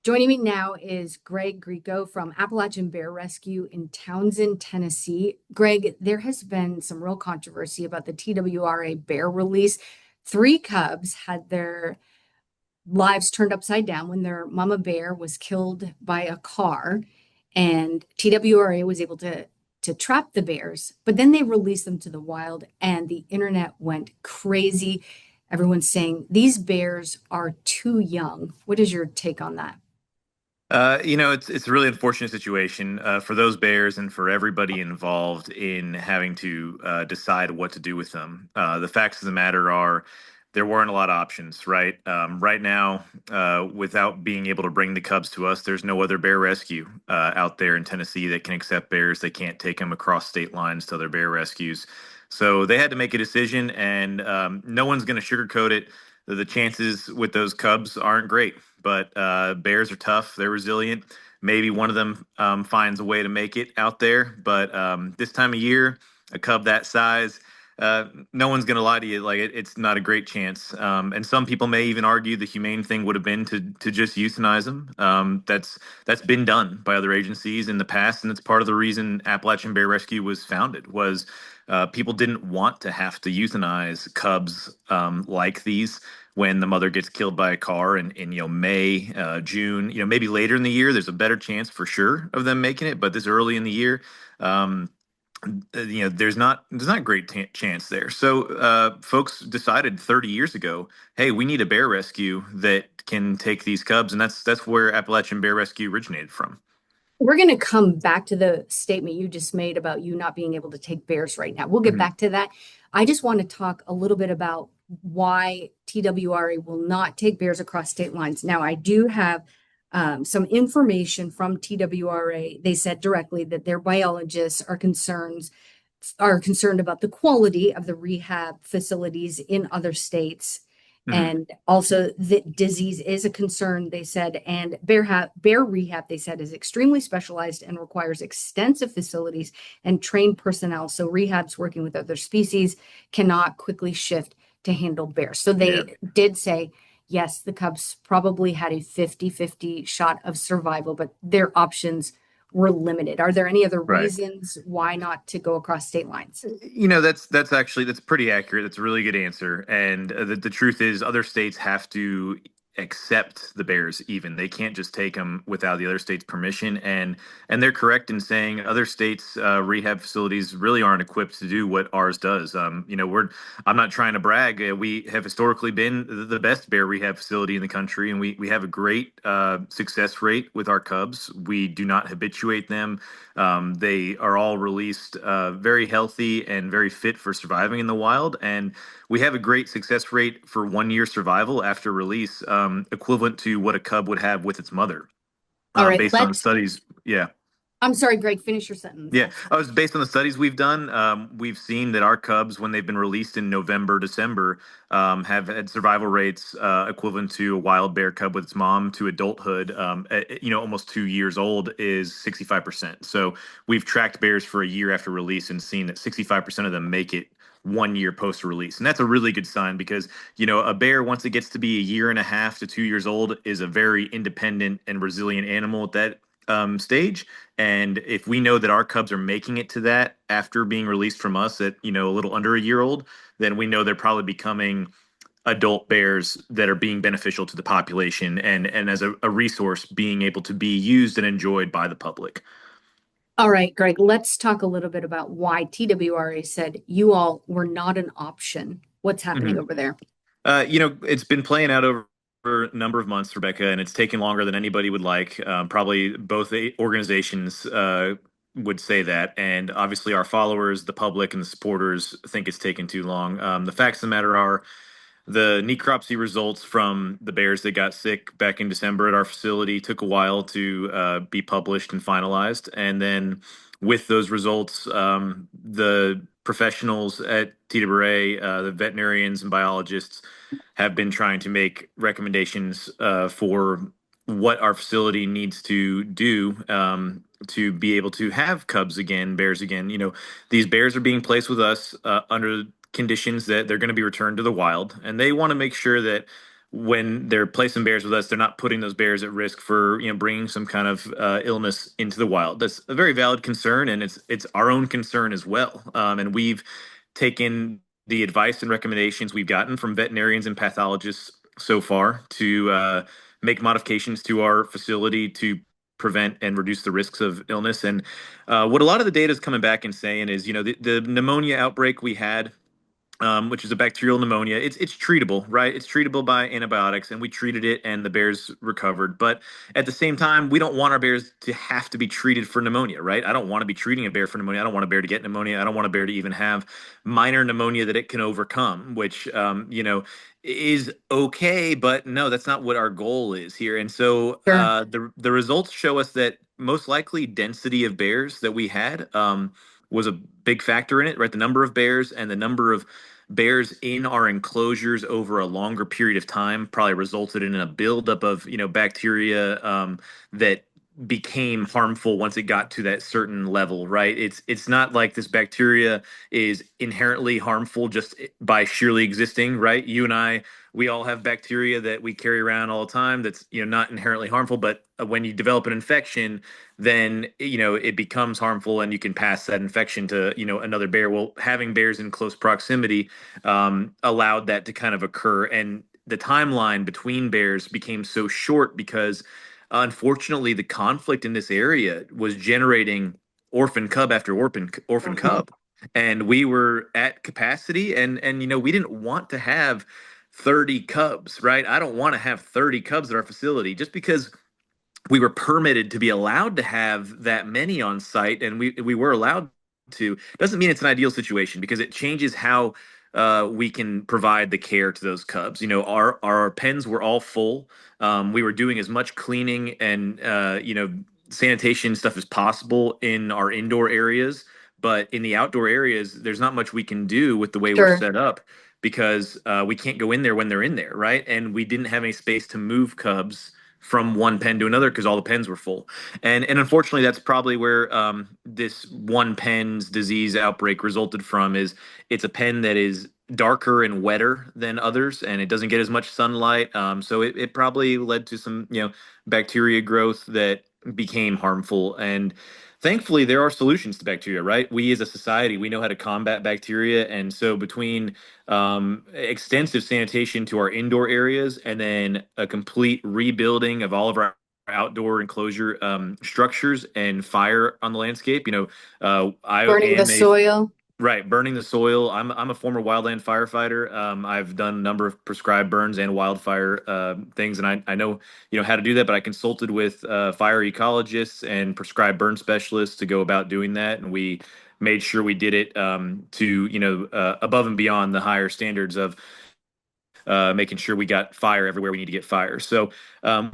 Joining me now is Greg Grieco from Appalachian Bear Rescue in Townsend, Tennessee. Greg, there has been some real controversy about the TWRA bear release. Three cubs had their lives turned upside down when their mama bear was killed by a car, and TWRA was able to trap the bears, but then they released them to the wild, and the internet went crazy. Everyone's saying these bears are too young. What is your take on that? It's a really unfortunate situation for those bears and for everybody involved in having to decide what to do with them. The facts of the matter are there weren't a lot of options, right? Right now, without being able to bring the cubs to us, there's no other bear rescue out there in Tennessee that can accept bears. They can't take them across state lines to other bear rescues. So they had to make a decision, and no one's going to sugarcoat it. The chances with those cubs aren't great, but bears are tough. They're resilient. Maybe one of them finds a way to make it out there. But this time of year, a cub that size, no one's going to lie to you. It's not a great chance. And some people may even argue the humane thing would have been to just euthanize them. That's been done by other agencies in the past, and it's part of the reason Appalachian Bear Rescue was founded. Was people didn't want to have to euthanize cubs like these when the mother gets killed by a car in May, June, maybe later in the year. There's a better chance for sure of them making it, but this early in the year, um, there's not great chance there. So folks decided 30 years ago, hey, we need a bear rescue that can take these cubs, and that's where Appalachian Bear Rescue originated from. We're going to come back to the statement you just made about you not being able to take bears right now. We'll get Mhm. back to that. I just want to talk a little bit about why TWRA will not take bears across state lines. Now, I do have some information from TWRA. They said directly that their biologists are concerned about the quality of the rehab facilities in other states. Mhm. And also that disease is a concern, they said, and bear rehab, they said, is extremely specialized and requires extensive facilities and trained personnel. So rehabs working with other species cannot quickly shift to handle bears. So Yeah. they did say, yes, the Cubs probably had a 50-50 shot of survival, but their options were limited. Are there any other Right. reasons why not to go across state lines? That's pretty accurate. That's a really good answer. And the truth is, other states have to accept the bears. Even they can't just take them without the other state's permission. And they're correct in saying other states' rehab facilities really aren't equipped to do what ours does. We're I'm not trying to brag. We have historically been the best bear rehab facility in the country, and we have a great success rate with our cubs. We do not habituate them. They are all released very healthy and very fit for surviving in the wild. And we have a great success rate for 1 year survival after release, equivalent to what a cub would have with its mother, All right, based on let's. studies. Yeah. I'm sorry, Greg, finish your sentence. Yeah, I was based on the studies we've done. We've seen that our cubs, when they've been released in November, December, have had survival rates equivalent to a wild bear cub with its mom to adulthood. Almost 2 years old is 65%. So we've tracked bears for a year after release and seen that 65% of them make it 1 year post release, and that's a really good sign because a bear, once it gets to be a year and a half to 2 years old, is a very independent and resilient animal at that stage. And if we know that our cubs are making it to that after being released from us at, a little under a year old, then we know they're probably becoming adult bears that are being beneficial to the population and as a resource being able to be used and enjoyed by the public. All right, Greg, let's talk a little bit about why TWRA said you all were not an option. What's happening over there? It's been playing out over a number of months, Rebecca, and it's taken longer than anybody would like. Probably both organizations would say that, and obviously our followers, the public, and the supporters think it's taken too long. The facts of the matter are the necropsy results from the bears that got sick back in December at our facility took a while to be published and finalized. And then with those results, the professionals at TWA, the veterinarians and biologists, have been trying to make recommendations for what our facility needs to do to be able to have cubs again, bears again. These bears are being placed with us under conditions that they're going to be returned to the wild, and they want to make sure that when they're placing bears with us, they're not putting those bears at risk for bringing some kind of illness into the wild. That's a very valid concern, and it's our own concern as well. And we've taken the advice and recommendations we've gotten from veterinarians and pathologists so far to make modifications to our facility to prevent and reduce the risks of illness. And what a lot of the data is coming back and saying is, the pneumonia outbreak we had, which is a bacterial pneumonia. It's treatable, right? It's treatable by antibiotics, and we treated it, and the bears recovered. But at the same time, we don't want our bears to have to be treated for pneumonia, right? I don't want to be treating a bear for pneumonia. I don't want a bear to get pneumonia. I don't want a bear to even have minor pneumonia that it can overcome, which is okay, but no, that's not what our goal is here. And so Sure. the results show us that most likely density of bears that we had was a big factor in it, right? The number of bears and the number of bears in our enclosures over a longer period of time probably resulted in a buildup of bacteria that became harmful once it got to that certain level, right? It's not like this bacteria is inherently harmful just by sheerly existing, right? You and I, we all have bacteria that we carry around all the time that's not inherently harmful, but when you develop an infection, then it becomes harmful, and you can pass that infection to another bear. Well, having bears in close proximity allowed that to kind of occur, and the timeline between bears became so short because unfortunately the conflict in this area was generating orphan cub after orphan Mhm. cub, and we were at capacity, and we didn't want to have 30 cubs, right? I don't want to have 30 cubs at our facility just because we were permitted to be allowed to have that many on site, and we were allowed to. Doesn't mean it's an ideal situation because it changes how we can provide the care to those cubs. Our pens were all full. We were doing as much cleaning and sanitation stuff as possible in our indoor areas, but in the outdoor areas, there's not much we can do with the way we're Sure. set up because we can't go in there when they're in there, right? And we didn't have any space to move cubs from one pen to another because all the pens were full. And unfortunately, that's probably where this one pen's disease outbreak resulted from. Is it's a pen that is darker and wetter than others, and it doesn't get as much sunlight. So it probably led to some bacteria growth that became harmful. And thankfully, there are solutions to bacteria, right? We as a society, we know how to combat bacteria, and so between extensive sanitation to our indoor areas and then a complete rebuilding of all of our outdoor enclosure structures and fire on the landscape. I Burning the am a soil. Right, burning the soil. I'm a former wildland firefighter. I've done a number of prescribed burns and wildfire things, and I know how to do that. But I consulted with fire ecologists and prescribed burn specialists to go about doing that, and we made sure we did it to above and beyond the higher standards of making sure we got fire everywhere we need to get fire. So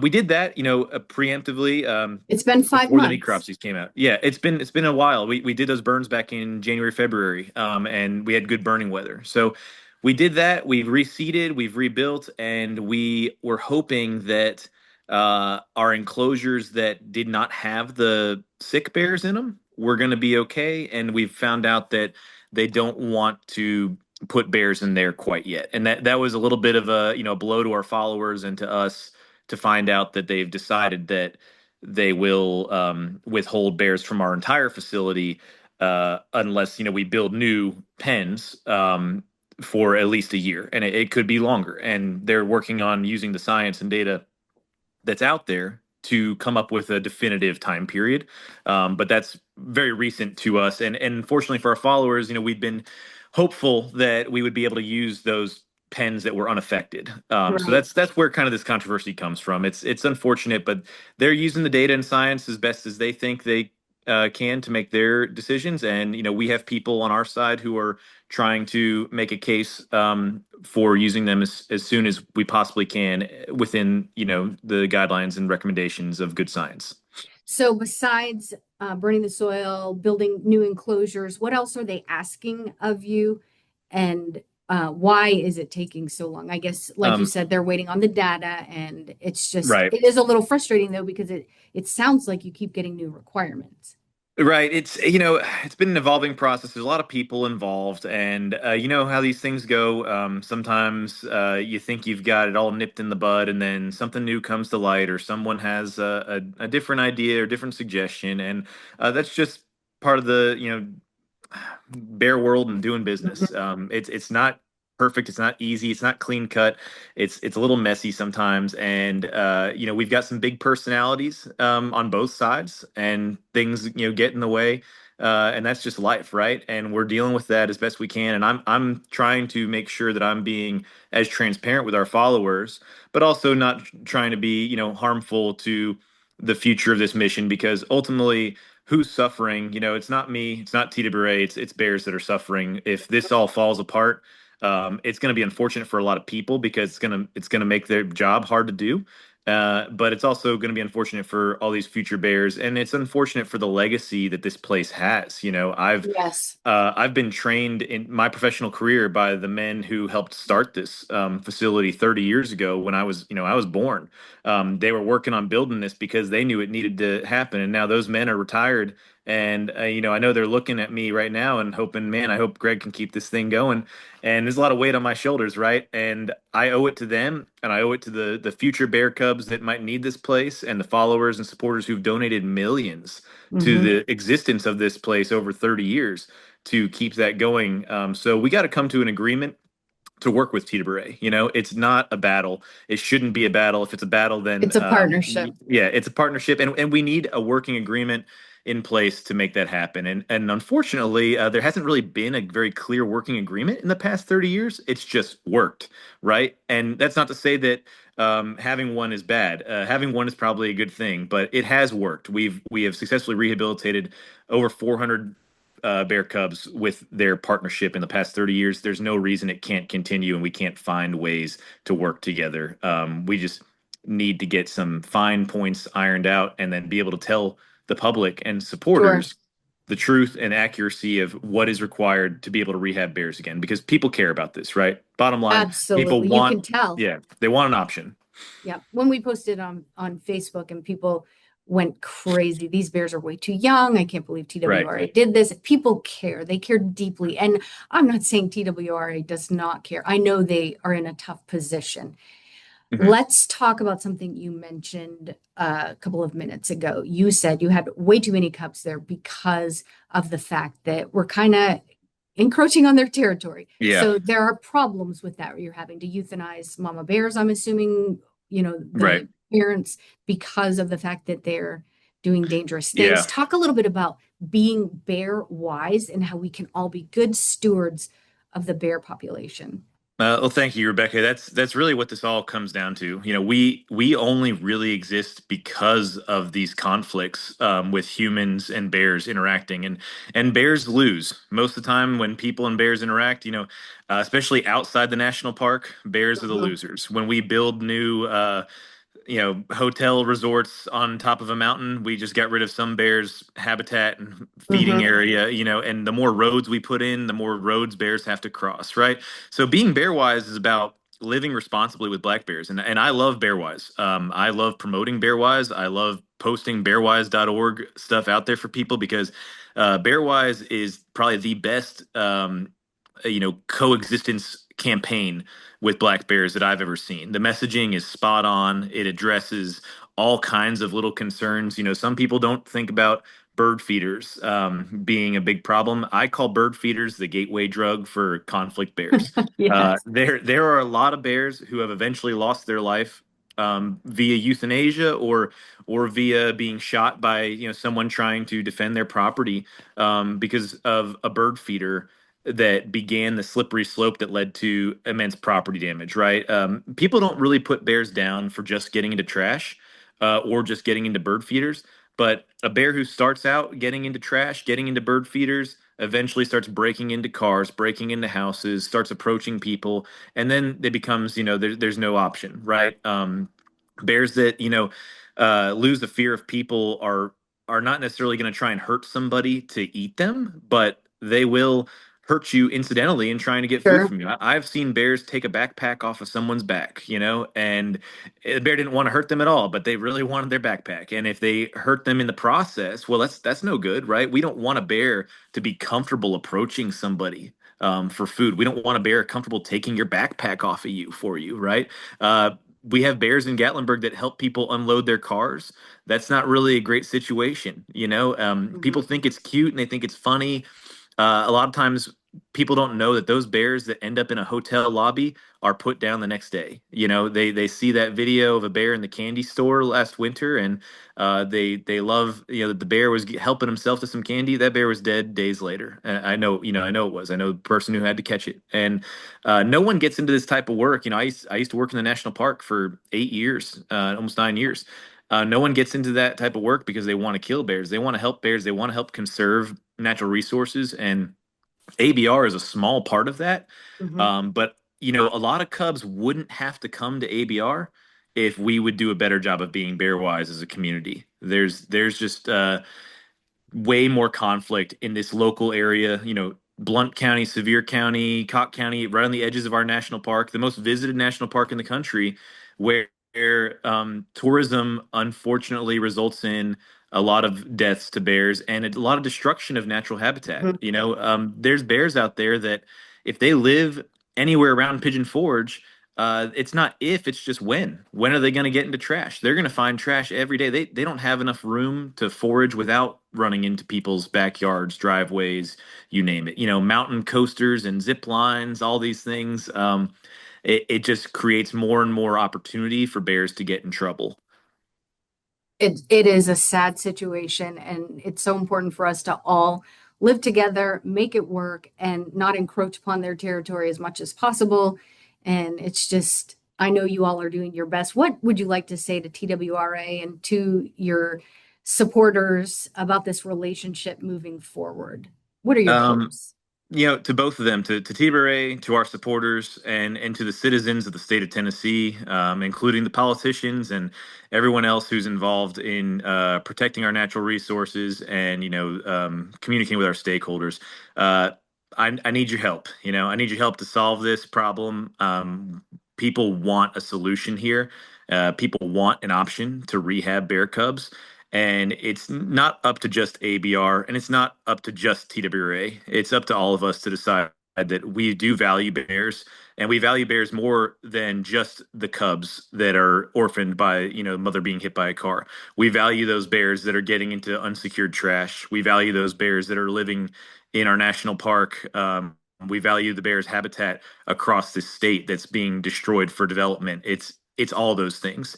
we did that, preemptively It's been five before the months. necropsies came out. Yeah, it's been a while. We did those burns back in January, February, and we had good burning weather. So we did that. We've reseeded, we've rebuilt, and we were hoping that our enclosures that did not have the sick bears in them were going to be okay. And we've found out that they don't want to put bears in there quite yet. And that was a little bit of a blow to our followers and to us to find out that they've decided that they will withhold bears from our entire facility unless we build new pens for at least a year, and it could be longer. And they're working on using the science and data that's out there to come up with a definitive time period. But that's very recent to us. And unfortunately for our followers, we've been hopeful that we would be able to use those pens that were unaffected. So Right. that's where kind of this controversy comes from. It's unfortunate, but they're using the data and science as best as they think they can to make their decisions. And we have people on our side who are trying to make a case for using them as soon as we possibly can within the guidelines and recommendations of good science. So besides burning the soil, building new enclosures, what else are they asking of you? And why is it taking so long? I guess, like you Um, said, they're waiting on the data, and right. it is a little frustrating though, because it sounds like you keep getting new requirements. Right. It's been an evolving process. There's a lot of people involved, and you know how these things go. Sometimes you think you've got it all nipped in the bud, and then something new comes to light, or someone has a different idea or different suggestion, and that's just part of the bear world and doing business. Mhm. It's not perfect. It's not easy. It's not clean cut. It's a little messy sometimes, and we've got some big personalities on both sides, and things get in the way. And that's just life, right? And we're dealing with that as best we can. And I'm trying to make sure that I'm being as transparent with our followers, but also not trying to be harmful to the future of this mission, because ultimately who's suffering? It's not me, it's not TWA, it's bears that are suffering. If this all falls apart, it's going to be unfortunate for a lot of people because it's gonna make their job hard to do. But it's also going to be unfortunate for all these future bears, and it's unfortunate for the legacy that this place has. Yes. I've been trained in my professional career by the men who helped start this facility 30 years ago when I was born. They were working on building this because they knew it needed to happen, and now those men are retired. And I know they're looking at me right now and hoping, man, I hope Greg can keep this thing going. And there's a lot of weight on my shoulders, right? And I owe it to them, and I owe it to the future Bear Cubs that might need this place, and the followers and supporters who've donated millions to Hmm. the existence of this place over 30 years to keep that going. So we got to come to an agreement to work with Teterboro. It's not a battle. It shouldn't be a battle. If it's a battle, then It's a partnership. yeah, it's a partnership, and we need a working agreement in place to make that happen. And unfortunately, there hasn't really been a very clear working agreement in the past 30 years. It's just worked, right? And that's not to say that having one is bad. Having one is probably a good thing, but it has worked. We have successfully rehabilitated over 400 bear cubs with their partnership in the past 30 years. There's no reason it can't continue, and we can't find ways to work together. We just need to get some fine points ironed out, and then be able to tell the public and Sure. supporters the truth and accuracy of what is required to be able to rehab bears again, because people care about this, right? Bottom line, people Absolutely. You want, can tell. yeah, they want an option. Yeah. When we posted on Facebook and people went crazy. These bears are way too young. I can't believe Right. TWRA did this. People care. They care deeply. And I'm not saying TWRA does not care. I know they are in a tough position. Mhm. Let's talk about something you mentioned a couple of minutes ago. You said you had way too many cubs there because of the fact that we're kind of encroaching on their territory. Yeah. So there are problems with that. You're having to euthanize mama bears, I'm assuming, Right. the parents, because of the fact that they're doing dangerous things. Yeah. Talk a little bit about being bear wise and how we can all be good stewards of the bear population. Well, thank you, Rebecca. That's really what this all comes down to. We only really exist because of these conflicts with humans and bears interacting, and bears lose most of the time when people and bears interact. Especially outside the national park, bears are the Mhm. losers. When we build new hotel resorts on top of a mountain, we just got rid of some bears' habitat and feeding Mhm. area, and the more roads we put in, the more roads bears have to cross, right? So being bear wise is about living responsibly with black bears. And I love bear wise. I love promoting bear wise. I love posting bearwise.org stuff out there for people, because bear wise is probably the best coexistence campaign with black bears that I've ever seen. The messaging is spot on. It addresses all kinds of little concerns. Some people don't think about bird feeders being a big problem. I call bird feeders the gateway drug for conflict bears. Yes. There are a lot of bears who have eventually lost their life via euthanasia, or via being shot by someone trying to defend their property, because of a bird feeder that began the slippery slope that led to immense property damage, right? People don't really put bears down for just getting into trash or just getting into bird feeders. But a bear who starts out getting into trash, getting into bird feeders, eventually starts breaking into cars, breaking into houses, starts approaching people, and then it becomes, there's no option, right? Bears that, lose the fear of people are not necessarily going to try and hurt somebody to eat them, but they will hurt you incidentally in trying to get food Sure. from you. I've seen bears take a backpack off of someone's back, and the bear didn't want to hurt them at all, but they really wanted their backpack. And if they hurt them in the process, well, that's no good, right? We don't want a bear to be comfortable approaching somebody for food. We don't want a bear comfortable taking your backpack off of you for you, right? Uh, we have bears in Gatlinburg that help people unload their cars. That's not really a great situation. People Mhm. think it's cute and they think it's funny. A lot of times people don't know that those bears that end up in a hotel lobby are put down the next day. They see that video of a bear in the candy store last winter, and they love that the bear was helping himself to some candy. That bear was dead days later. I know it was. I know the person who had to catch it, and no one gets into this type of work. I used to work in the national park for 8 years, almost 9 years. No one gets into that type of work because they want to kill bears. They want to help bears. They want to help conserve natural resources, and ABR is a small part of that. Mhm. But a lot of Cubs wouldn't have to come to ABR if we would do a better job of being bear wise as a community. There's just way more conflict in this local area. Blount County, Sevier County, Cocke County, right on the edges of our national park, the most visited national park in the country, where tourism unfortunately results in a lot of deaths to bears and a lot of destruction of natural habitat. Mhm. There's bears out there that if they live anywhere around Pigeon Forge, it's not if, it's just when. When are they going to get into trash? They're going to find trash every day. They don't have enough room to forage without running into people's backyards, driveways, you name it. Mountain coasters and zip lines, all these things. It just creates more and more opportunity for bears to get in trouble. It is a sad situation, and it's so important for us to all live together, make it work, and not encroach upon their territory as much as possible. And it's just, I know you all are doing your best. What would you like to say to TWRA and to your supporters about this relationship moving forward? What are your Um, hopes? to both of them, to TBRA, to our supporters, and to the citizens of the state of Tennessee, including the politicians and everyone else who's involved in protecting our natural resources and communicating with our stakeholders. Uh, I need your help. I need your help to solve this problem. People want a solution here. People want an option to rehab bear cubs. And it's not up to just ABR and it's not up to just TWRA. It's up to all of us to decide that we do value bears and we value bears more than just the cubs that are orphaned by, mother being hit by a car. We value those bears that are getting into unsecured trash. We value those bears that are living in our national park. We value the bears' habitat across the state that's being destroyed for development. It's all those things.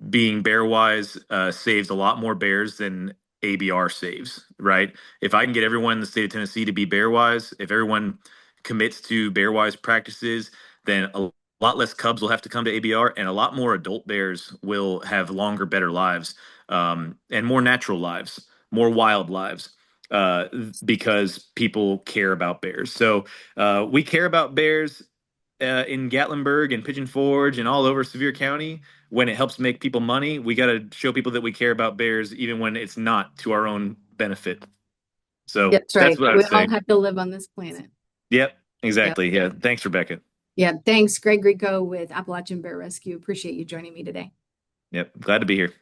Being bear wise saves a lot more bears than ABR saves, right? If I can get everyone in the state of Tennessee to be bear wise, if everyone commits to bear wise practices, then a lot less cubs will have to come to ABR and a lot more adult bears will have longer, better lives, and more natural lives, more wild lives. Uh, because people care about bears. So we care about bears in Gatlinburg and Pigeon Forge and all over Sevier County. When it helps make people money, we got to show people that we care about bears, even when it's not to our own benefit. So That's that's right. what I We would all say. have to live on this planet. Yep, Yep. exactly. Yeah. Thanks, Rebecca. Yeah. Thanks, Greg Grieco with Appalachian Bear Rescue. Appreciate you joining me today. Yep. Glad to be here.